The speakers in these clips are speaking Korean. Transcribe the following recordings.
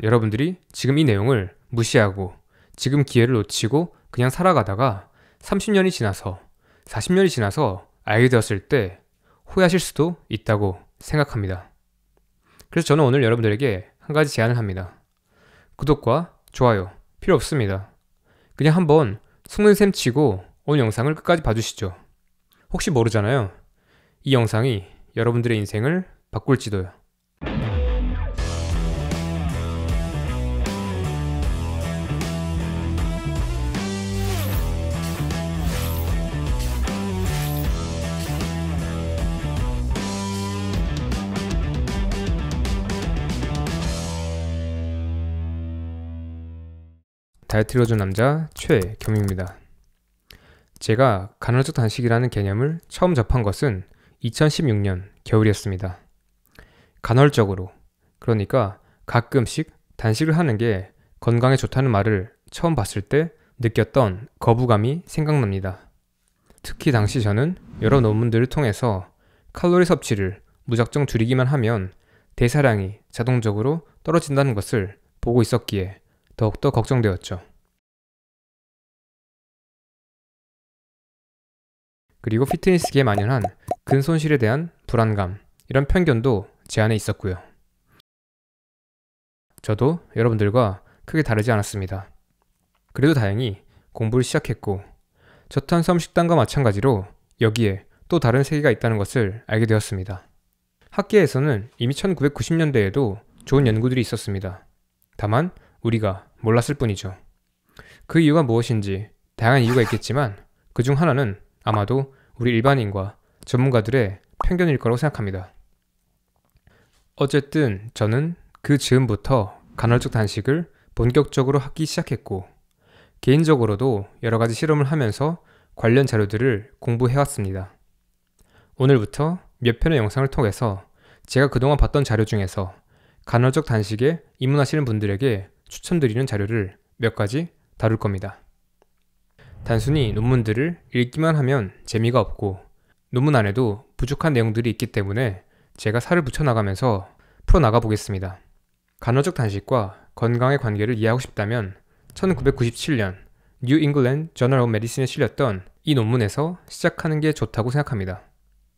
여러분들이 지금 이 내용을 무시하고 지금 기회를 놓치고 그냥 살아가다가 30년이 지나서 40년이 지나서 알게 되었을 때 후회하실 수도 있다고 생각합니다. 그래서 저는 오늘 여러분들에게 한 가지 제안을 합니다. 구독과 좋아요 필요 없습니다. 그냥 한번 속는 셈 치고 오늘 영상을 끝까지 봐주시죠. 혹시 모르잖아요. 이 영상이 여러분들의 인생을 바꿀지도요. 다이어트를 해준 남자 최경유입니다. 제가 간헐적 단식이라는 개념을 처음 접한 것은 2016년 겨울이었습니다. 간헐적으로, 그러니까 가끔씩 단식을 하는 게 건강에 좋다는 말을 처음 봤을 때 느꼈던 거부감이 생각납니다. 특히 당시 저는 여러 논문들을 통해서 칼로리 섭취를 무작정 줄이기만 하면 대사량이 자동적으로 떨어진다는 것을 보고 있었기에 더욱더 걱정되었죠. 그리고 피트니스계에 만연한 근손실에 대한 불안감, 이런 편견도 제 안에 있었고요. 저도 여러분들과 크게 다르지 않았습니다. 그래도 다행히 공부를 시작했고 저탄수화물 식단과 마찬가지로 여기에 또 다른 세계가 있다는 것을 알게 되었습니다. 학계에서는 이미 1990년대에도 좋은 연구들이 있었습니다. 다만 우리가 몰랐을 뿐이죠. 그 이유가 무엇인지 다양한 이유가 있겠지만 그 중 하나는 아마도 우리 일반인과 전문가들의 편견일 거라고 생각합니다. 어쨌든 저는 그 즈음부터 간헐적 단식을 본격적으로 하기 시작했고 개인적으로도 여러 가지 실험을 하면서 관련 자료들을 공부해왔습니다. 오늘부터 몇 편의 영상을 통해서 제가 그동안 봤던 자료 중에서 간헐적 단식에 입문하시는 분들에게 추천드리는 자료를 몇 가지 다룰 겁니다. 단순히 논문들을 읽기만 하면 재미가 없고 논문 안에도 부족한 내용들이 있기 때문에 제가 살을 붙여나가면서 풀어나가 보겠습니다. 간헐적 단식과 건강의 관계를 이해하고 싶다면 1997년 뉴 잉글랜드 저널 오브 메디신에 실렸던 이 논문에서 시작하는 게 좋다고 생각합니다.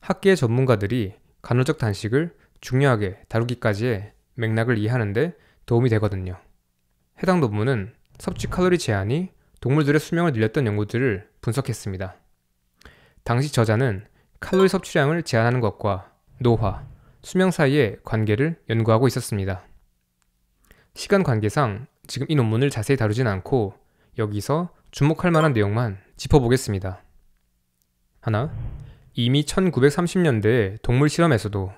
학계의 전문가들이 간헐적 단식을 중요하게 다루기까지의 맥락을 이해하는 데 도움이 되거든요. 해당 논문은 섭취 칼로리 제한이 동물들의 수명을 늘렸던 연구들을 분석했습니다. 당시 저자는 칼로리 섭취량을 제한하는 것과 노화, 수명 사이의 관계를 연구하고 있었습니다. 시간 관계상 지금 이 논문을 자세히 다루진 않고 여기서 주목할 만한 내용만 짚어보겠습니다. 하나, 이미 1930년대의 동물 실험에서도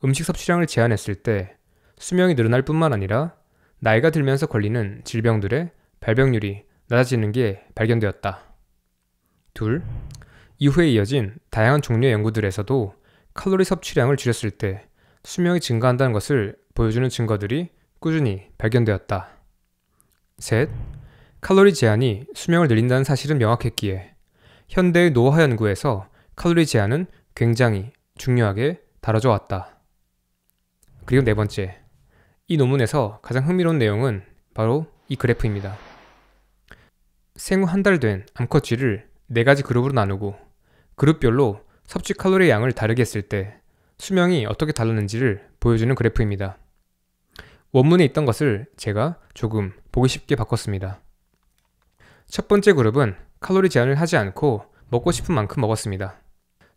음식 섭취량을 제한했을 때 수명이 늘어날 뿐만 아니라 나이가 들면서 걸리는 질병들의 발병률이 낮아지는 게 발견되었다. 둘, 이후에 이어진 다양한 종류의 연구들에서도 칼로리 섭취량을 줄였을 때 수명이 증가한다는 것을 보여주는 증거들이 꾸준히 발견되었다. 셋, 칼로리 제한이 수명을 늘린다는 사실은 명확했기에 현대의 노화 연구에서 칼로리 제한은 굉장히 중요하게 다뤄져 왔다. 그리고 네 번째, 이 논문에서 가장 흥미로운 내용은 바로 이 그래프입니다. 생후 한 달 된 암컷쥐를 4가지 그룹으로 나누고 그룹별로 섭취 칼로리 양을 다르게 했을 때 수명이 어떻게 다르는지를 보여주는 그래프입니다. 원문에 있던 것을 제가 조금 보기 쉽게 바꿨습니다. 첫 번째 그룹은 칼로리 제한을 하지 않고 먹고 싶은 만큼 먹었습니다.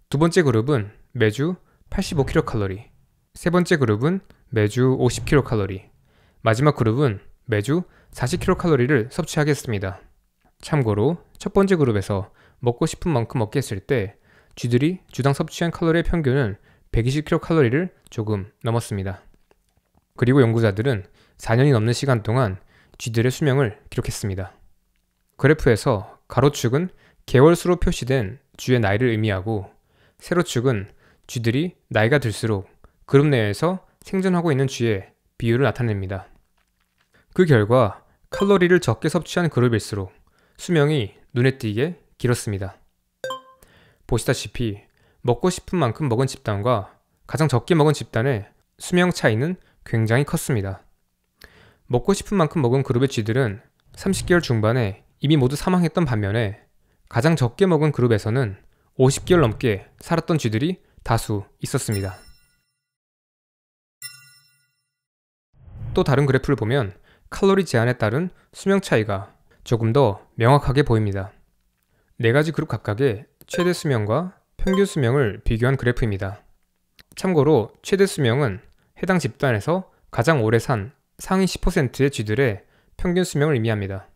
두 번째 그룹은 매주 85kcal, 세 번째 그룹은 매주 50kcal, 마지막 그룹은 매주 40kcal를 섭취하겠습니다. 참고로 첫 번째 그룹에서 먹고 싶은 만큼 먹게 했을 때 쥐들이 주당 섭취한 칼로리의 평균은 120kcal를 조금 넘었습니다. 그리고 연구자들은 4년이 넘는 시간 동안 쥐들의 수명을 기록했습니다. 그래프에서 가로축은 개월수로 표시된 쥐의 나이를 의미하고 세로축은 쥐들이 나이가 들수록 그룹 내에서 생존하고 있는 쥐의 비율을 나타냅니다. 그 결과 칼로리를 적게 섭취한 그룹일수록 수명이 눈에 띄게 길었습니다. 보시다시피 먹고 싶은 만큼 먹은 집단과 가장 적게 먹은 집단의 수명 차이는 굉장히 컸습니다. 먹고 싶은 만큼 먹은 그룹의 쥐들은 30개월 중반에 이미 모두 사망했던 반면에 가장 적게 먹은 그룹에서는 50개월 넘게 살았던 쥐들이 다수 있었습니다. 또 다른 그래프를 보면 칼로리 제한에 따른 수명 차이가 조금 더 명확하게 보입니다. 4가지 그룹 각각의 최대 수명과 평균 수명을 비교한 그래프입니다. 참고로 최대 수명은 해당 집단에서 가장 오래 산 상위 10%의 쥐들의 평균 수명을 의미합니다.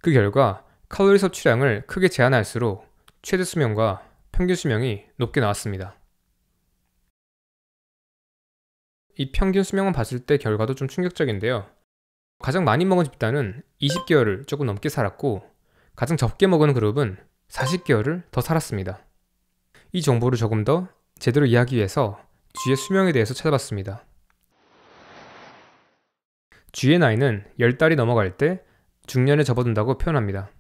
그 결과 칼로리 섭취량을 크게 제한할수록 최대 수명과 평균 수명이 높게 나왔습니다. 이 평균 수명만 봤을 때 결과도 좀 충격적인데요. 가장 많이 먹은 집단은 20개월을 조금 넘게 살았고 가장 적게 먹은 그룹은 40개월을 더 살았습니다. 이 정보를 조금 더 제대로 이해하기 위해서 쥐의 수명에 대해서 찾아봤습니다. 쥐의 나이는 10달이 넘어갈 때 중년에 접어든다고 표현합니다.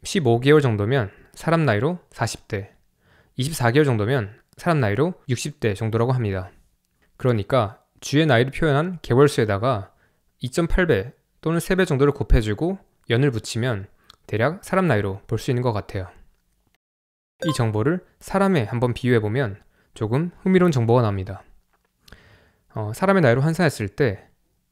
15개월 정도면 사람 나이로 40대, 24개월 정도면 사람 나이로 60대 정도라고 합니다. 그러니까 쥐의 나이를 표현한 개월수에다가 2.8배 또는 3배 정도를 곱해주고 연을 붙이면 대략 사람 나이로 볼 수 있는 것 같아요. 이 정보를 사람에 한번 비유해보면 조금 흥미로운 정보가 나옵니다. 사람의 나이로 환산했을 때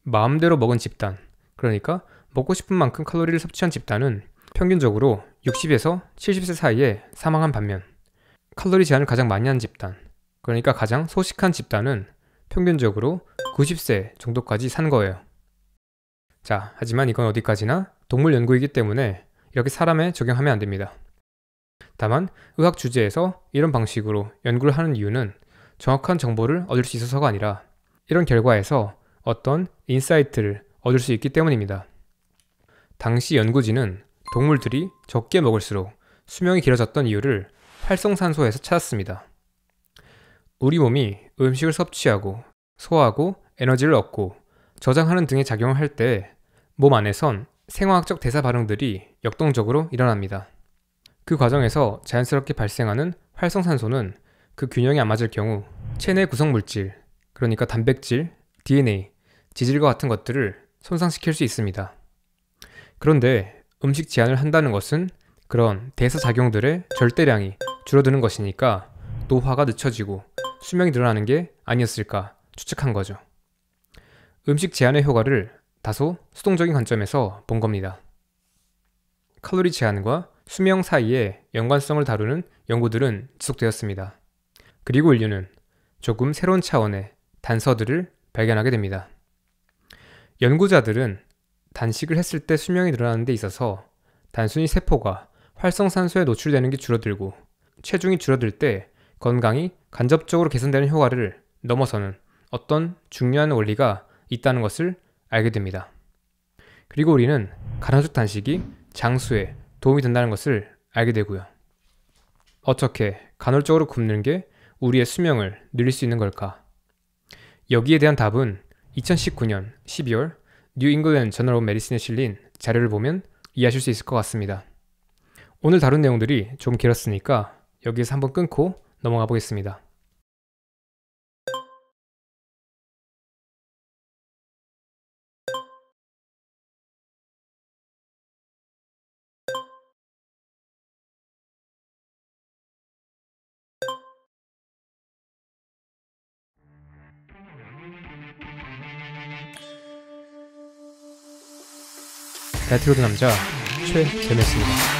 마음대로 먹은 집단, 그러니까 먹고 싶은 만큼 칼로리를 섭취한 집단은 평균적으로 60에서 70세 사이에 사망한 반면 칼로리 제한을 가장 많이 한 집단, 그러니까 가장 소식한 집단은 평균적으로 90세 정도까지 산 거예요. 자, 하지만 이건 어디까지나 동물 연구이기 때문에 이렇게 사람에 적용하면 안 됩니다. 다만 의학 주제에서 이런 방식으로 연구를 하는 이유는 정확한 정보를 얻을 수 있어서가 아니라 이런 결과에서 어떤 인사이트를 얻을 수 있기 때문입니다. 당시 연구진은 동물들이 적게 먹을수록 수명이 길어졌던 이유를 활성산소에서 찾았습니다. 우리 몸이 음식을 섭취하고 소화하고 에너지를 얻고 저장하는 등의 작용을 할 때 몸 안에선 생화학적 대사 반응들이 역동적으로 일어납니다. 그 과정에서 자연스럽게 발생하는 활성산소는 그 균형이 안 맞을 경우 체내 구성물질, 그러니까 단백질, DNA, 지질과 같은 것들을 손상시킬 수 있습니다. 그런데 음식 제한을 한다는 것은 그런 대사작용들의 절대량이 줄어드는 것이니까 노화가 늦춰지고 수명이 늘어나는 게 아니었을까 추측한 거죠. 음식 제한의 효과를 다소 수동적인 관점에서 본 겁니다. 칼로리 제한과 수명 사이의 연관성을 다루는 연구들은 지속되었습니다. 그리고 인류는 조금 새로운 차원의 단서들을 발견하게 됩니다. 연구자들은 단식을 했을 때 수명이 늘어나는 데 있어서 단순히 세포가 활성산소에 노출되는 게 줄어들고 체중이 줄어들 때 건강이 간접적으로 개선되는 효과를 넘어서는 어떤 중요한 원리가 있다는 것을 알게 됩니다. 그리고 우리는 간헐적 단식이 장수에 도움이 된다는 것을 알게 되고요. 어떻게 간헐적으로 굶는 게 우리의 수명을 늘릴 수 있는 걸까? 여기에 대한 답은 2019년 12월 뉴 잉글랜드 저널 오브 메디신에 실린 자료를 보면 이해하실 수 있을 것 같습니다. 오늘 다룬 내용들이 좀 길었으니까 여기에서 한번 끊고 넘어가 보겠습니다. 다이어트로드 남자 최재mes입니다.